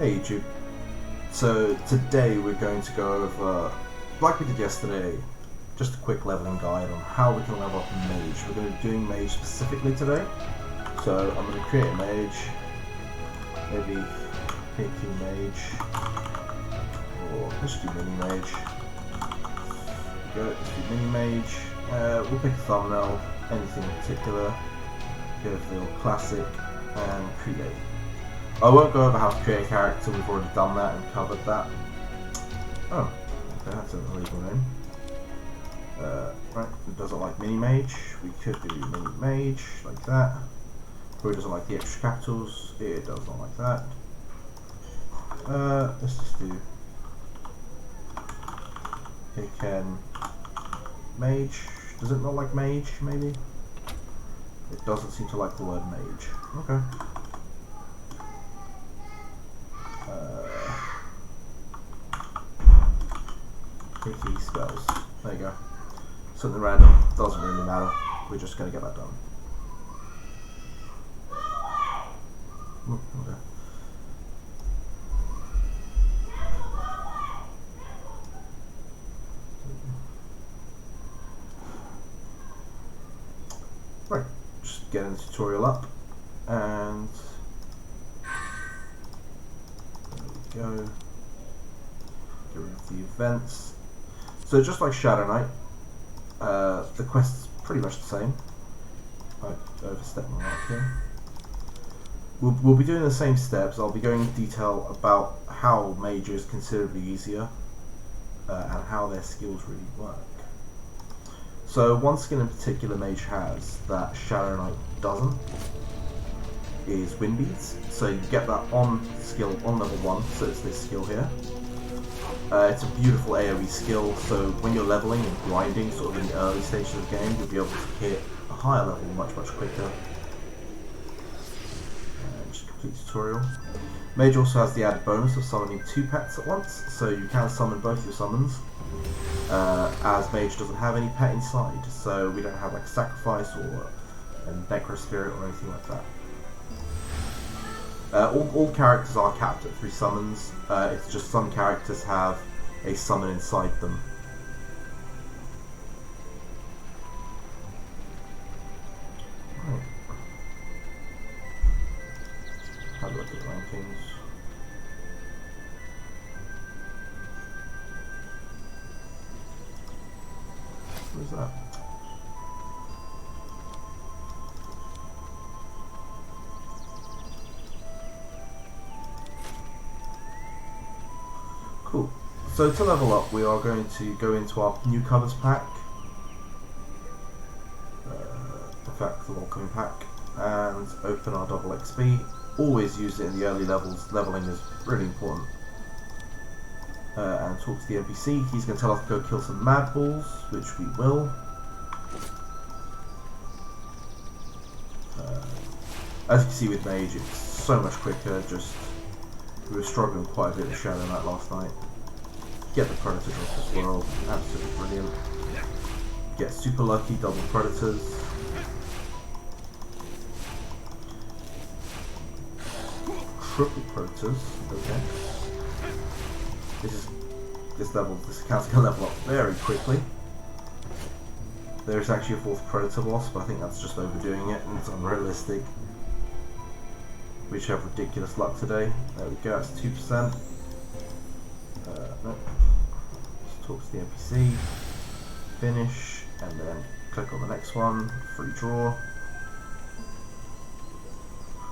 Hey YouTube. So today we're going to go over, like we did yesterday, just a quick leveling guide on how we can level up a mage. We're going to be doing mage specifically today. So I'm going to create a mage, maybe picky mage, or let's do mini mage. Let's do mini mage. We'll pick a thumbnail, anything in particular. Go for the classic and create. I won't go over how to create a character, we've already done that and covered that. Oh, okay, that's an illegal name. Right, it doesn't like mini mage, we could do mini mage, like that. Probably doesn't like the extra capitals, it does not like that. Let's just do Hicken mage. Does it not like mage, maybe? It doesn't seem to like the word mage. Okay. Picky spells. There you go. Something random. Doesn't really matter. We're just going to get that done. Okay. Right. Just getting the tutorial up. And there we go. Get rid of the events. So just like Shadow Knight, the quest's pretty much the same. I overstepped my mark here. We'll be doing the same steps. I'll be going into detail about how Mage is considerably easier and how their skills really work. So one skill in particular Mage has that Shadow Knight doesn't is Wind Beads. So you get that on skill on level 1, so it's this skill here. It's a beautiful AoE skill, so when you're leveling and grinding sort of in the early stages of the game, you'll be able to hit a higher level much quicker. Just complete tutorial. Mage also has the added bonus of summoning 2 pets at once, so you can summon both your summons, as Mage doesn't have any pet inside, so we don't have like Sacrifice or a Necro Spirit or anything like that. All characters are capped at 3 summons, it's just some characters have a summon inside them. Right. How do I get rankings? What is that? Cool. So to level up, we are going to go into our newcomers pack, in fact the welcoming pack, and open our double XP. Always use it in the early levels. Leveling is really important. And talk to the NPC. He's going to tell us to go kill some mad balls, which we will. As you can see with Mage, it's so much quicker. Just we were struggling quite a bit with Shadow Knight last night. Get the Predator drop as well, absolutely brilliant. Get super lucky, double Predators. Triple Predators, okay. This account's gonna level up very quickly. There's actually a 4th Predator boss, but I think that's just overdoing it and it's unrealistic. We should have ridiculous luck today. There we go, that's 2%. Nope. Just talk to the NPC, finish, and then click on the next one, free draw.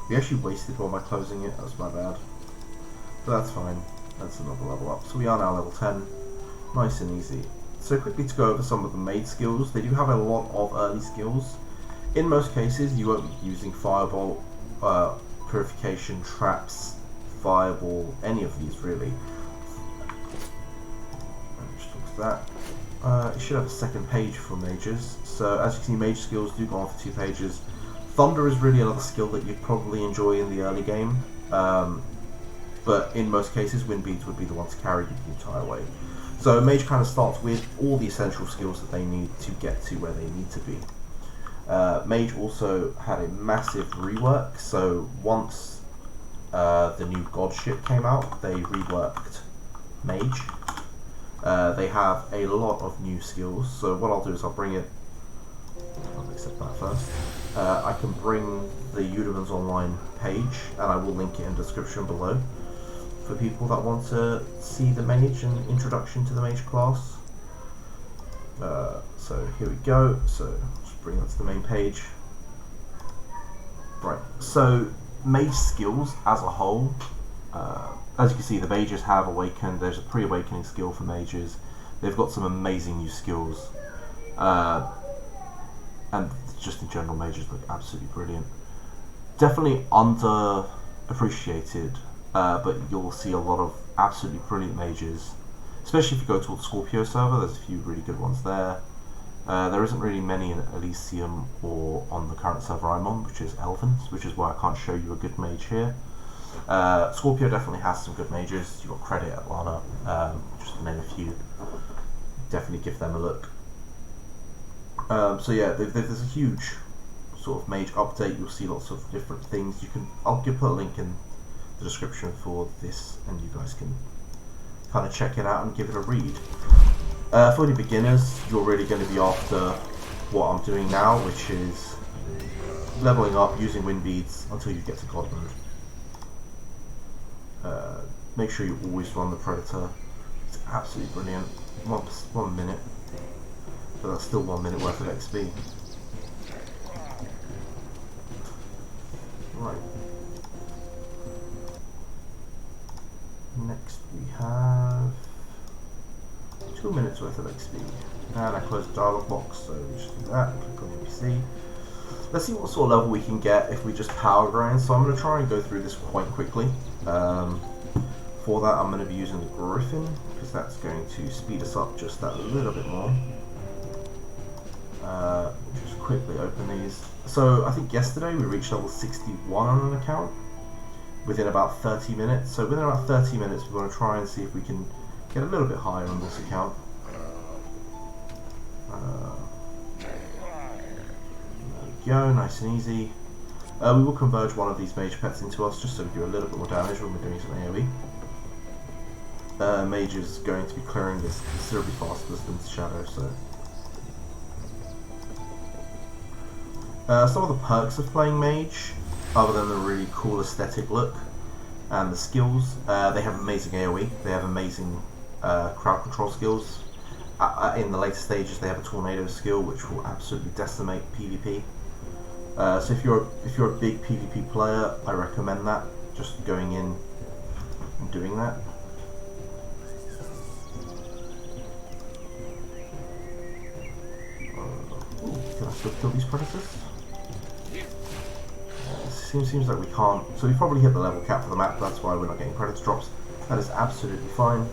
We actually wasted one by closing it, that was my bad. But that's fine, that's another level up. So we are now level 10, nice and easy. So quickly to go over some of the Mage skills, they do have a lot of early skills. In most cases you won't be using Firebolt, Purification, Traps, Fireball, any of these really. Just talk to that. You should have a second page for Mages. So as you can see, Mage skills do go on for 2 pages. Thunder is really another skill that you'd probably enjoy in the early game, but in most cases Wind Beads would be the one to carry you the entire way. So Mage kind of starts with all the essential skills that they need to get to where they need to be. Mage also had a massive rework, so once the new god ship came out, they reworked Mage. They have a lot of new skills, so what I'll do is I'll bring it. I'll accept that first. I can bring the Eudemons online page, and I will link it in the description below for people that want to see the Mage and introduction to the Mage class. So here we go. So just bring that to the main page. Right. So Mage skills as a whole. As you can see, the mages have awakened. There's a pre-awakening skill for mages. They've got some amazing new skills. And just in general, mages look absolutely brilliant. Definitely underappreciated, but you'll see a lot of absolutely brilliant mages. Especially if you go to the Scorpio server, there's a few really good ones there. There isn't really many in Elysium or on the current server I'm on, which is Elvins, which is why I can't show you a good mage here. Scorpio definitely has some good mages. You've got Credit, Atlanta, just to name a few. Definitely give them a look. So yeah, there's a huge sort of mage update. You'll see lots of different things. I'll put a link in the description for this, and you guys can kind of check it out and give it a read. For any beginners, you're really going to be after what I'm doing now, which is leveling up using wind beads until you get to god mode. Make sure you always run the Predator. It's absolutely brilliant. 1 minute, but that's still 1 minute worth of XP. Right. Next we have 2 minutes worth of XP. And I close the dialog box, so we just do that and click on NPC. Let's see what sort of level we can get if we just power grind. So I'm going to try and go through this quite quickly. For that I'm going to be using the Griffin, because that's going to speed us up just that little bit more. Just quickly open these. So I think yesterday we reached level 61 on an account within about 30 minutes. So within about 30 minutes we're going to try and see if we can get a little bit higher on this account. There we go, nice and easy. We will converge one of these mage pets into us just so we do a little bit more damage when we're doing some AoE. Mage is going to be clearing this considerably faster than Shadow, so. Some of the perks of playing Mage, other than the really cool aesthetic look and the skills, they have amazing AoE, they have amazing crowd control skills. In the later stages they have a tornado skill which will absolutely decimate PvP. So if you're a big PvP player, I recommend that, just going in and doing that. Can I still kill these predators? Seems like we can't. So we probably hit the level cap for the map, that's why we're not getting predator drops. That is absolutely fine.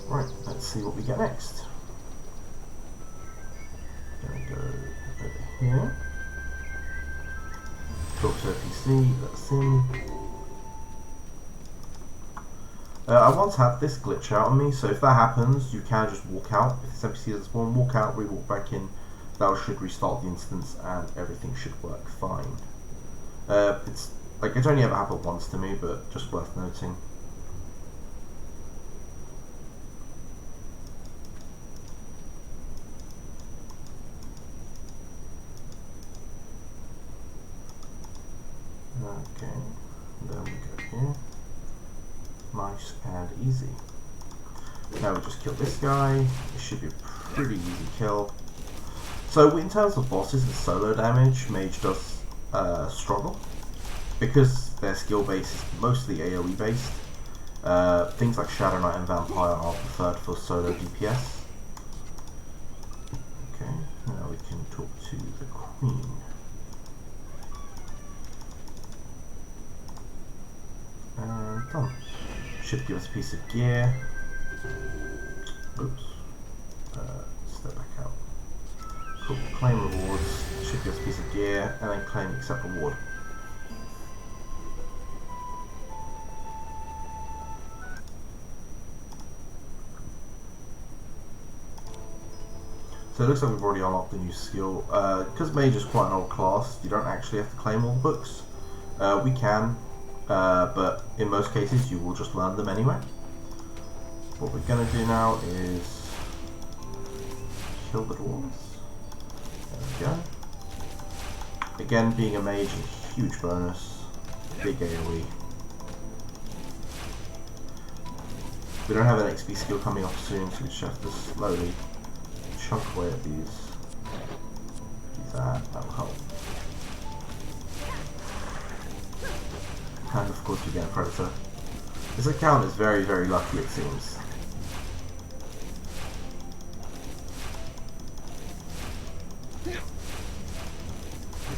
Right, let's see what we get next. Gonna go over here. Talk to OPC, that's him. I once had this glitch out on me, so if that happens, you can just walk out. If this NPC doesn't spawn, walk out, re-walk back in. That should restart the instance, and everything should work fine. It's only ever happened once to me, but just worth noting. Okay, then we go here. Nice and easy. Now we just kill this guy. It should be a pretty easy kill. So in terms of bosses and solo damage, Mage does struggle because their skill base is mostly AoE based. Things like Shadow Knight and Vampire are preferred for solo DPS. Okay, now we can talk to the Queen. And done. Should give us a piece of gear. Oops. Step back out. Cool. Claim rewards. Should give us a piece of gear, and then claim accept reward. So it looks like we've already unlocked the new skill. Because Mage is quite an old class, you don't actually have to claim all the books. We can, but in most cases you will just learn them anyway. What we're going to do now is kill the dwarves. There we go. Again, being a mage is a huge bonus. Big AoE. We don't have an XP skill coming off soon, so we just have to slowly chunk away at these. Do that will help. And of course we get a predator. This account is very, very lucky, it seems.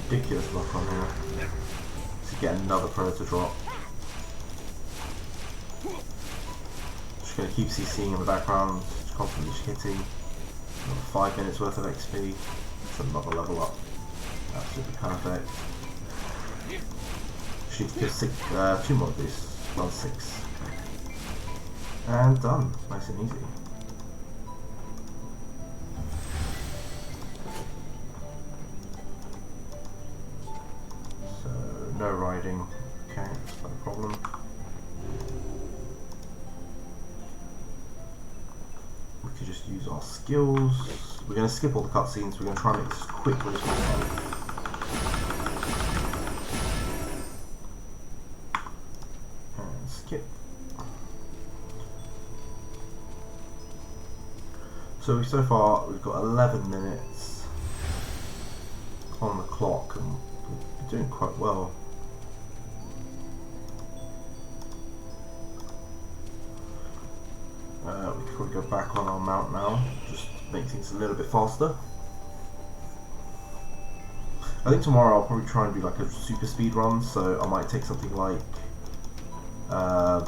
Ridiculous luck on here to get another predator drop. Just going to keep CCing in the background, just constantly hitting. Another 5 minutes worth of XP. It's another level up. Absolutely perfect. Just need to kill 2 more of these. Well, 6. And done. Nice and easy. So, no riding. Okay, that's not a problem. We could just use our skills. We're going to skip all the cutscenes. We're going to try and make this as quickly as we can. And skip. So far we've got 11 minutes on the clock and we're doing quite well. We could probably go back on our mount now, just to make things a little bit faster. I think tomorrow I'll probably try and do like a super speed run, so I might take something like, I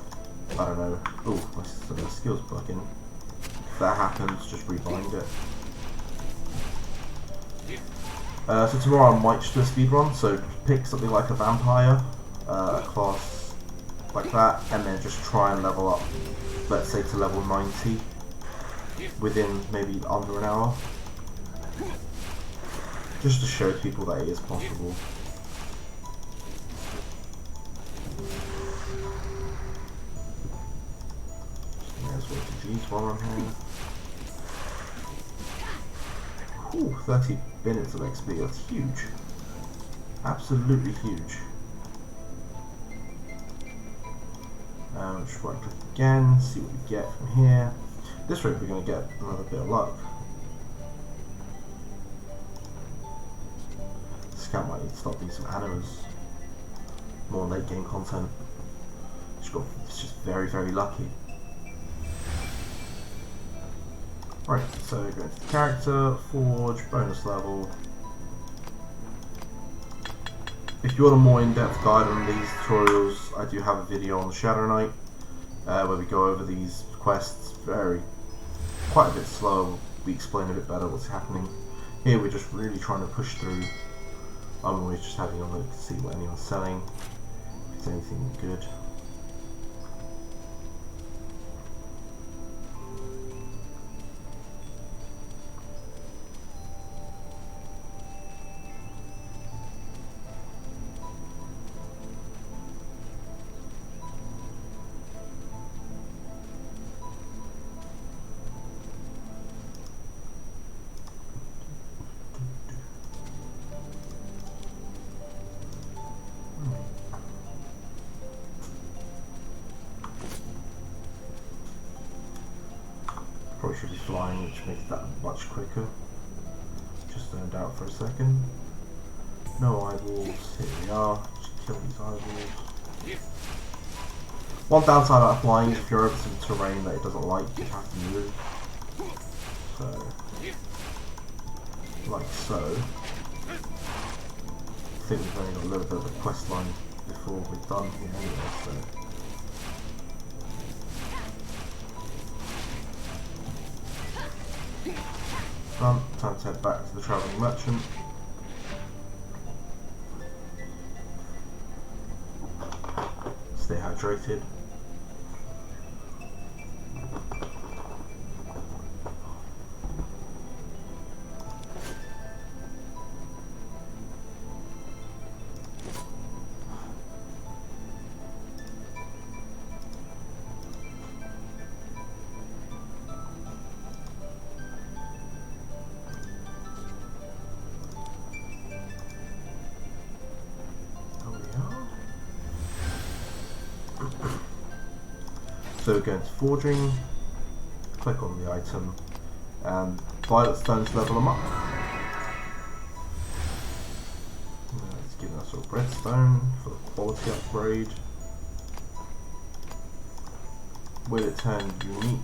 don't know, oh, my skills plugin. If that happens, just rebind it. So tomorrow I might just do a speed run, so pick something like a vampire, a class like that, and then just try and level up, let's say to level 90 within maybe under an hour. Just to show people that it is possible. May as well do these while I'm here. Ooh, 30 minutes of XP, that's huge. Absolutely huge. Just right click again, see what we get from here. This rate we're going to get another bit of luck. This account might need to start doing some animas. More late game content. It's just very, very lucky. Right, so go into the character, forge, bonus level. If you want a more in-depth guide on these tutorials, I do have a video on the Shadow Knight where we go over these quests quite a bit slow. We explain a bit better what's happening. Here we're just really trying to push through. I'm always just having a look to see what anyone's selling, if it's anything good. Probably should be flying, which makes that much quicker. Just zoned out for a second. No eyeballs, here we are. Just kill these eyeballs. One downside about flying is if you're over some terrain that it doesn't like, you have to move. So, like so. I think we've only got a little bit of a quest line before we're done here anyway, so. Time to head back to the travelling merchant. Stay hydrated. So go into forging, click on the item, and violet stones level them up. It's giving us a redstone for the quality upgrade. Will it turn unique?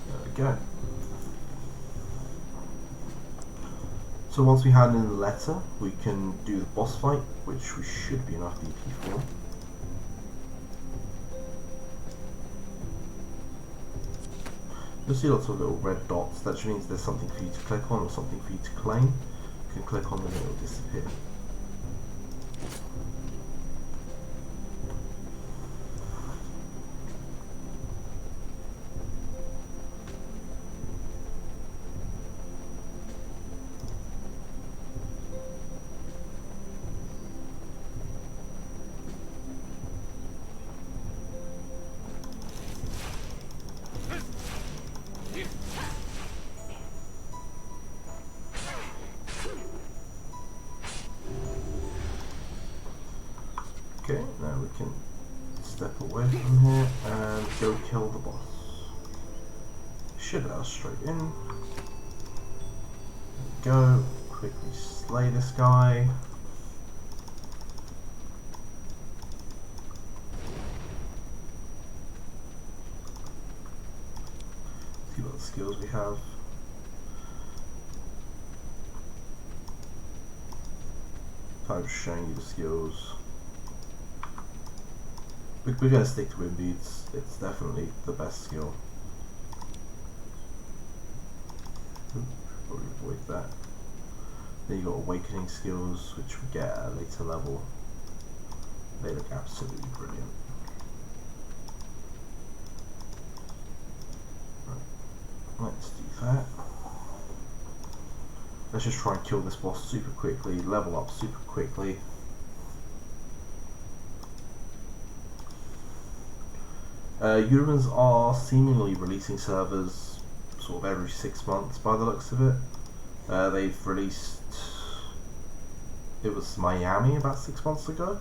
There we go. So once we hand in the letter, we can do the boss fight, which we should be enough DP for. You'll see lots of little red dots. That just means there's something for you to click on or something for you to claim. You can click on them and it will disappear. Okay, now we can step away from here and go kill the boss. Should let us straight in. There we go, quickly slay this guy. See what skills we have. I'm showing you the skills. We're going to stick to Wind Beads, it's definitely the best skill. Probably avoid that. Then you got Awakening skills, which we get at a later level. They look absolutely brilliant. Right, let's do that. Let's just try and kill this boss super quickly, level up super quickly. Eudemons are seemingly releasing servers sort of every 6 months by the looks of it. They've released, it was Miami about 6 months ago,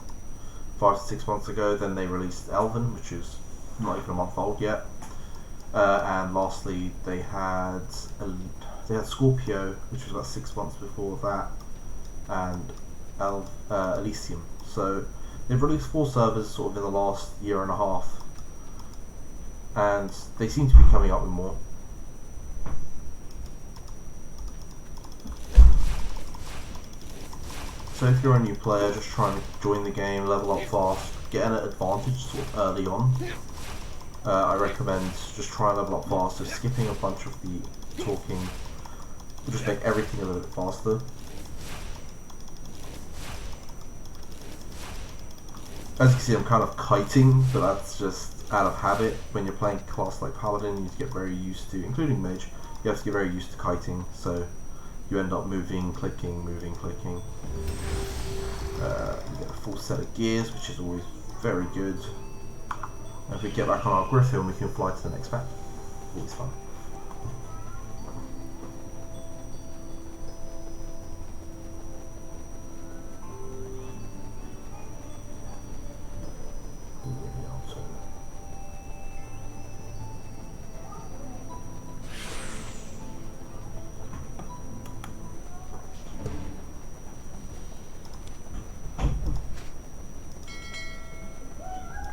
5 to 6 months ago, then they released Elven, which is not even a month old yet, and lastly they had Scorpio, which was about 6 months before that, and Elysium. So they've released 4 servers sort of in the last year and a half, and they seem to be coming up with more. So if you're a new player just trying to join the game, level up fast, get an advantage sort of early on, I recommend just try and level up fast. So skipping a bunch of the talking will just make everything a little bit faster. As you can see, I'm kind of kiting, but that's just out of habit. When you're playing a class like Paladin, you need to get very used to, including Mage, you have to get very used to kiting, so you end up moving, clicking, moving, clicking. You get a full set of gears, which is always very good. And if we get back on our Griffin, we can fly to the next map. Always fun.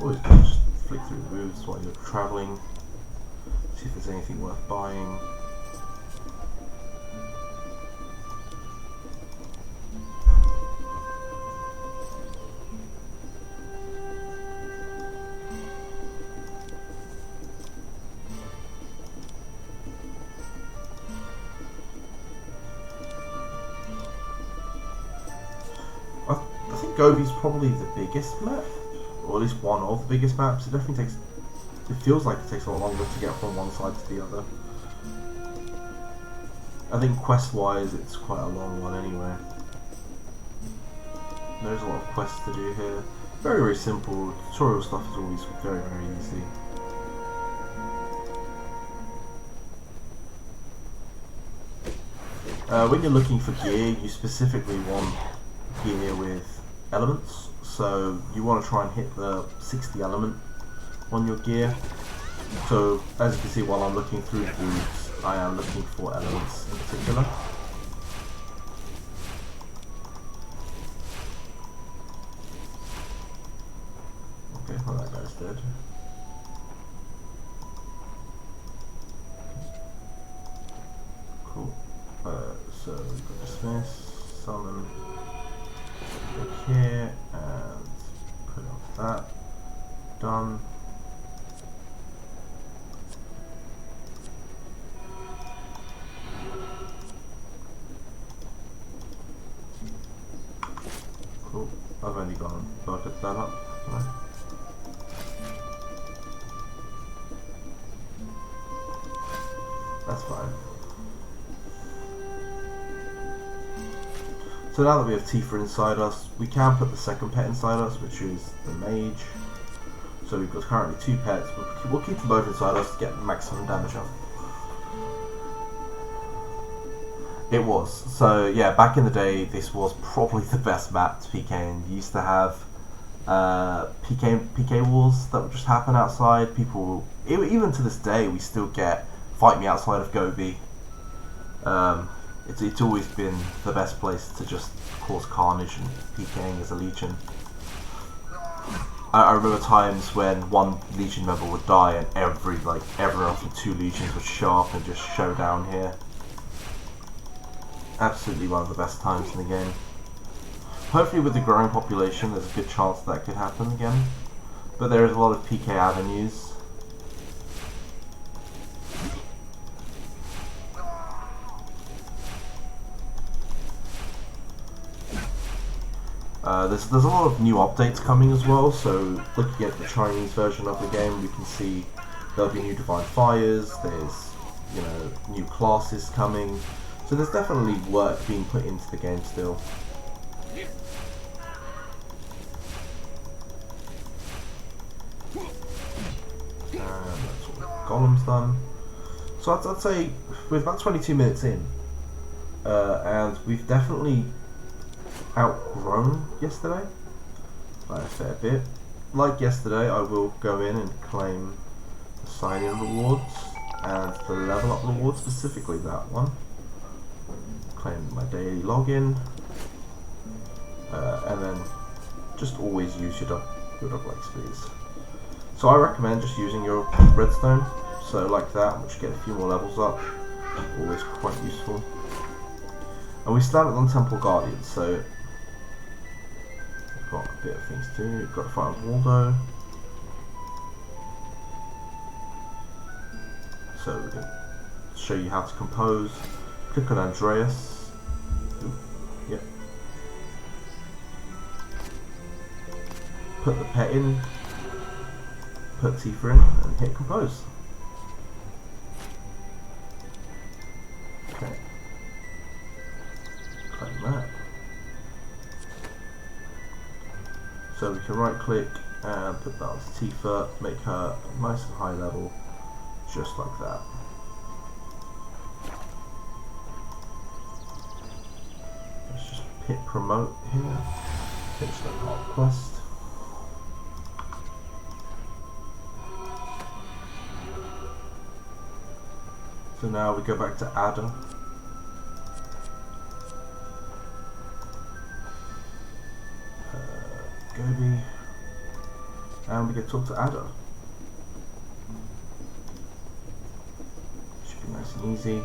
Always good to just flick through the moves while you're travelling, see if there's anything worth buying. I think Gobi's probably the biggest map, or at least one of the biggest maps. It definitely takes, it feels like it takes a lot longer to get from one side to the other. I think quest wise it's quite a long one anyway. There's a lot of quests to do here. Very, very simple. Tutorial stuff is always very, very easy. When you're looking for gear, you specifically want gear with elements, so you want to try and hit the 60 element on your gear. So as you can see, while I'm looking through the boots, I am looking for elements in particular. Okay, well that guy's dead. Cool. So we've got dismiss, summon, click here, and put off that. Done. Cool. I've only gone and bucket that up. Right. That's fine. So now that we have Tifa inside us, we can put the second pet inside us, which is the Mage. So we've got currently 2 pets. We'll keep them both inside us to get maximum damage up. It was. So yeah, back in the day, this was probably the best map to PK in. You used to have PK wars that would just happen outside. People, even to this day, we still get fight me outside of Gobi. It's always been the best place to just cause carnage and PKing as a Legion. I remember times when one Legion member would die and everyone from 2 Legions would show up and just show down here. Absolutely one of the best times in the game. Hopefully with the growing population there's a good chance that could happen again. But there is a lot of PK avenues. There's a lot of new updates coming as well, so looking at the Chinese version of the game we can see there'll be new Divine Fires, there's new classes coming, so there's definitely work being put into the game still. And that's all the golems done. So I'd say we're about 22 minutes in, and we've definitely outgrown yesterday by a fair bit. Like yesterday, I will go in and claim the sign-in rewards and the level up rewards, specifically that one. Claim my daily login, and then just always use your double XPs. So I recommend just using your redstone, so like that, which get a few more levels up, always quite useful. And we started on Temple Guardians, so got a bit of things to do. Got to find Waldo. So we can show you how to compose. Click on Andreas. Ooh, yep. Put the pet in. Put Tifa in and hit compose. Okay. Claim that. So we can right click and put that as Tifa, make her nice and high level, just like that. Let's just hit promote here, finish that part quest. So now we go back to Ada. Gobi, and we get to talk to Ada. Should be nice and easy.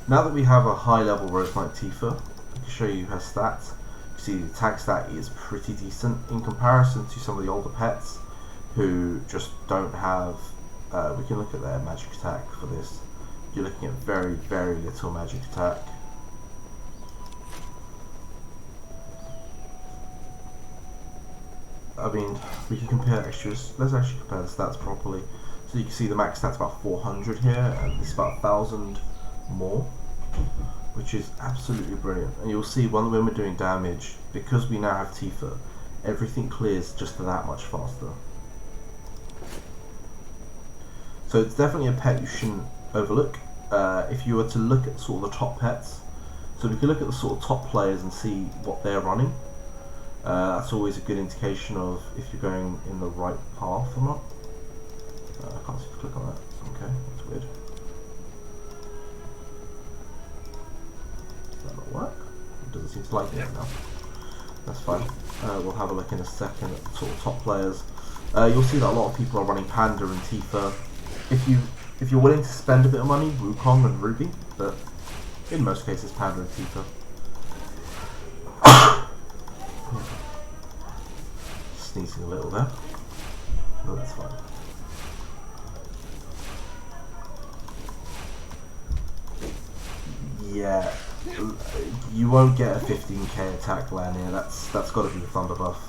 Now that we have a high level Rose Knight Tifa, I can show you her stats. You see the attack stat is pretty decent in comparison to some of the older pets who just don't have, we can look at their magic attack for this. You're looking at very, very little magic attack. I mean, we can compare extras. Let's actually compare the stats properly. So you can see the max stats about 400 here, and this is about 1,000 more. which is absolutely brilliant. And you'll see when we're doing damage, because we now have Tifa, everything clears just that much faster. So it's definitely a pet you shouldn't overlook. If you were to look at sort of the top pets, so we can look at the sort of top players and see what they're running. That's always a good indication of if you're going in the right path or not. I can't seem to click on that. Okay, that's weird. Does that not work? It doesn't seem to like it now. That's fine. We'll have a look in a second at the sort of top players. You'll see that a lot of people are running Panda and Tifa. If you're willing to spend a bit of money, Wukong and Ruby, but in most cases Panda and Tifa. Sneezing a little there. No, that's fine. Yeah, you won't get a 15k attack Lanier. That's got to be the Thunder buff.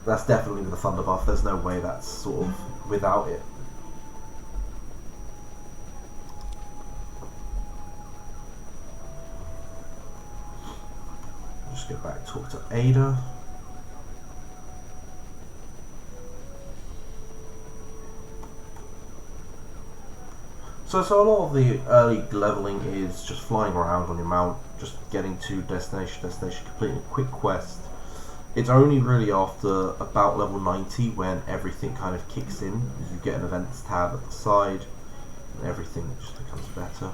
That's definitely the Thunder buff. There's no way that's sort of without it. Just go back, talk to Ada. So a lot of the early leveling is just flying around on your mount, just getting to destination, completing a quick quest. It's only really after about level 90 when everything kind of kicks in. You get an events tab at the side, and everything just becomes better.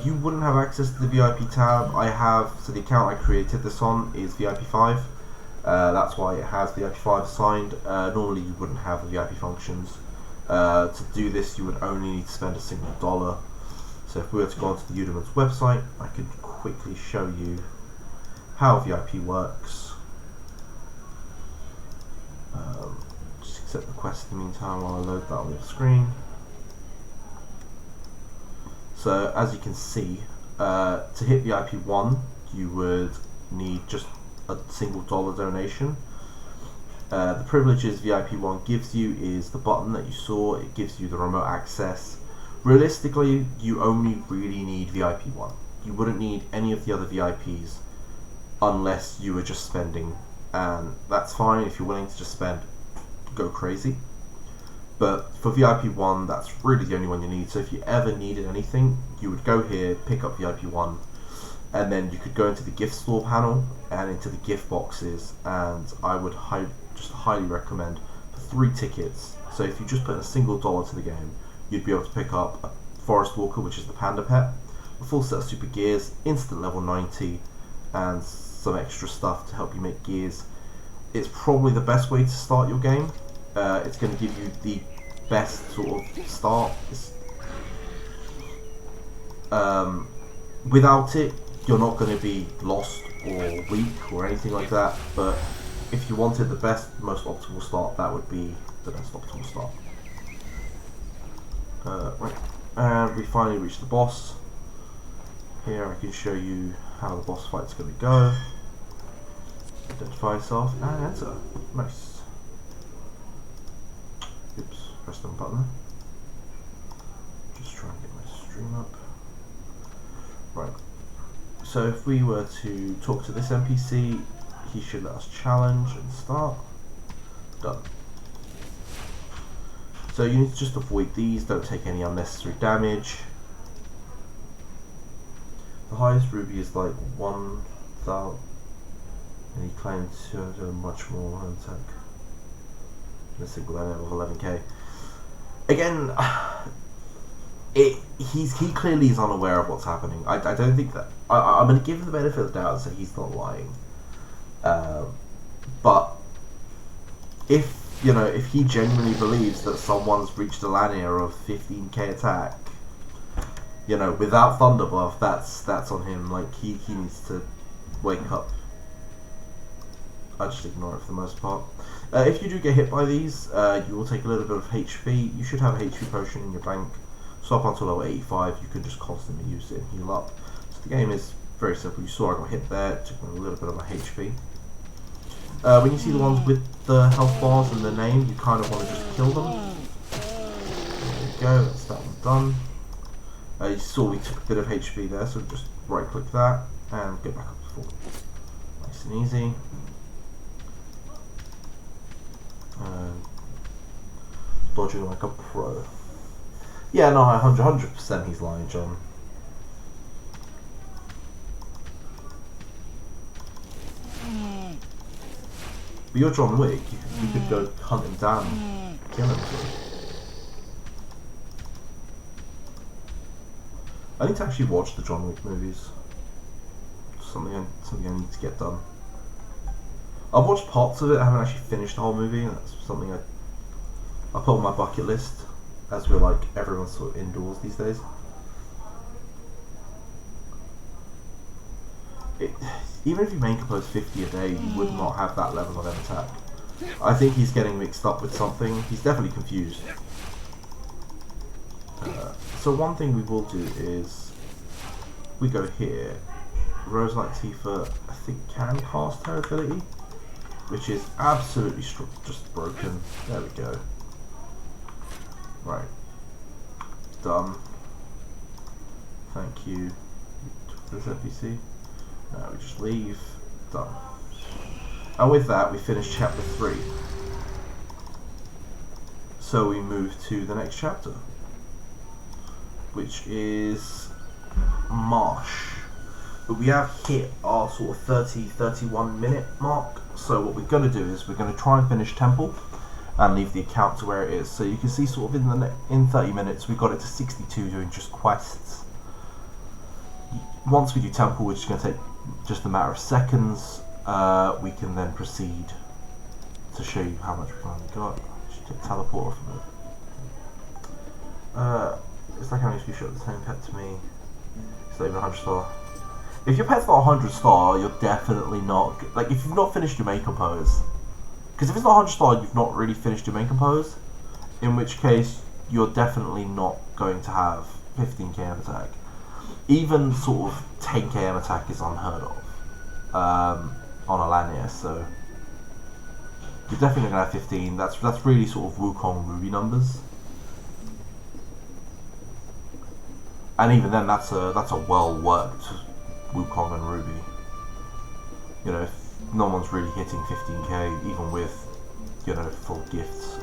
You wouldn't have access to the VIP tab. I have, so the account I created this on is VIP 5. That's why it has VIP 5 assigned. Normally you wouldn't have the VIP functions. To do this you would only need to spend a single $1. So if we were to go onto the Eudemons website, I could quickly show you how VIP works. Just accept the quest in the meantime while I load that on the screen. So as you can see, to hit VIP 1 you would need just a single $1 donation. The privileges VIP 1 gives you is the button that you saw. It gives you the remote access. Realistically, you only really need VIP 1. You wouldn't need any of the other VIPs unless you were just spending, and that's fine. If you're willing to just spend, go crazy. But for VIP 1, that's really the only one you need. So if you ever needed anything, you would go here, pick up VIP 1, and then you could go into the gift store panel and into the gift boxes, and I would just highly recommend for 3 tickets. So if you just put a single $1 to the game, you'd be able to pick up a Forest Walker, which is the Panda pet, a full set of super gears, instant level 90, and some extra stuff to help you make gears. It's probably the best way to start your game. It's going to give you the best sort of start. Without it, you're not going to be lost or weak or anything like that, but if you wanted the best, most optimal start, that would be the best optimal start. Right, and we finally reached the boss. Here I can show you how the boss fight's going to go. Identify yourself and enter. Nice. Oops, press the button. Just try and get my stream up. Right. So if we were to talk to this NPC, he should let us challenge and start. Done. So you need to just avoid these, don't take any unnecessary damage. The highest ruby is like 1,000, and he claims to do much more attack in a single area of 11k. Again, he clearly is unaware of what's happening. I don't think that I'm going to give him the benefit of the doubt and say he's not lying. But if he genuinely believes that someone's reached a Lanier of 15k attack, without Thunder buff, that's on him. Like he needs to wake up. I just ignore it for the most part. If you do get hit by these, you will take a little bit of HP. You should have a HP potion in your bank. So up until level 85, you can just constantly use it and heal up. So the game is very simple. You saw I got hit there, it took me a little bit of my HP. When you see the ones with the health bars and the name, you kind of want to just kill them. There you we go, that's that one done. You saw we took a bit of HP there, so just right click that and get back up to full. Nice and easy. Dodging like a pro. Yeah, no, 100% he's lying, John. But you're John Wick, you could go hunt him down and kill him. I need to actually watch the John Wick movies. Something I need to get done. I've watched parts of it, I haven't actually finished the whole movie, and that's something I put on my bucket list, as we're like, everyone's sort of indoors these days. Even if you main compose 50 a day, you would not have that level of M attack. I think he's getting mixed up with something. He's definitely confused. So one thing we will do is, we go here. Rose Knight Tifa, I think, can cast her ability, which is absolutely just broken. There we go. Right. Done. Thank you. This NPC. No, we just leave. Done. And with that, we finish chapter 3. So we move to the next chapter, which is Marsh. But we have hit our sort of 30-31 minute mark. So what we're going to do is we're going to try and finish Temple and leave the account to where it is. So you can see sort of in 30 minutes we got it to 62 doing just quests. Once we do Temple, which is going to take just a matter of seconds, we can then proceed to show you how much we've finally got. Just get teleporter from it. It's like having a shot the same pet to me. It's not even 100 star. If your pet's not 100 star, you're definitely not, like, if you've not finished your main compose, because if it's not 100 star, you've not really finished your main compose, in which case you're definitely not going to have 15k M attack. Even sort of 10k M attack is unheard of on Alania, so you're definitely going to have 15. That's really sort of Wukong Ruby numbers. And even then, that's a well worked Wukong and Ruby. You know, if no one's really hitting 15k, even with, you know, full gifts.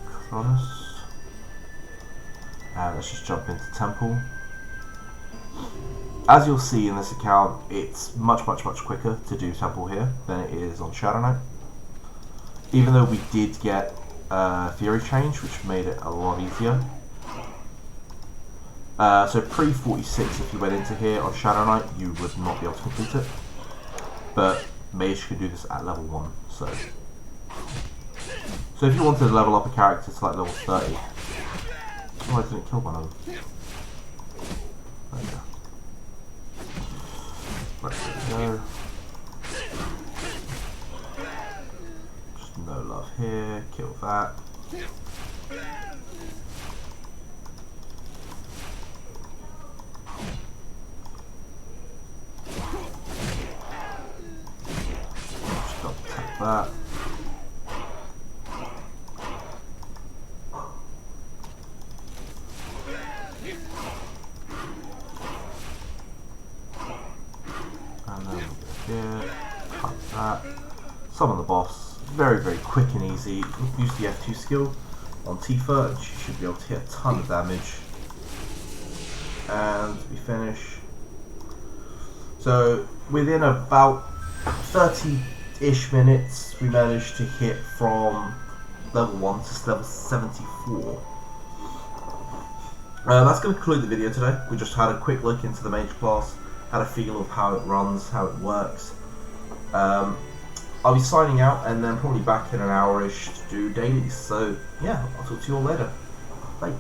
Cronus. And let's just jump into Temple. As you'll see in this account, it's much quicker to do Temple here than it is on Shadow Knight. Even though we did get Fury Change, which made it a lot easier. So pre-46, if you went into here on Shadow Knight, you would not be able to complete it. But Mage can do this at level 1, so if you wanted to level up a character to like level 30... Oh, I didn't kill one of them. There we go. Right, there we go. Just no love here, kill that. Just double tap that. And then we'll go here, cut that. Summon the boss. Very quick and easy. Use the F2 skill on Tifa and she should be able to hit a ton of damage. And we finish. So within about 30-ish minutes we managed to hit from level 1 to level 74. That's going to conclude the video today. We just had a quick look into the Mage class, had a feel of how it runs, how it works. I'll be signing out and then probably back in an hour-ish to do dailies. So yeah, I'll talk to you all later. Bye.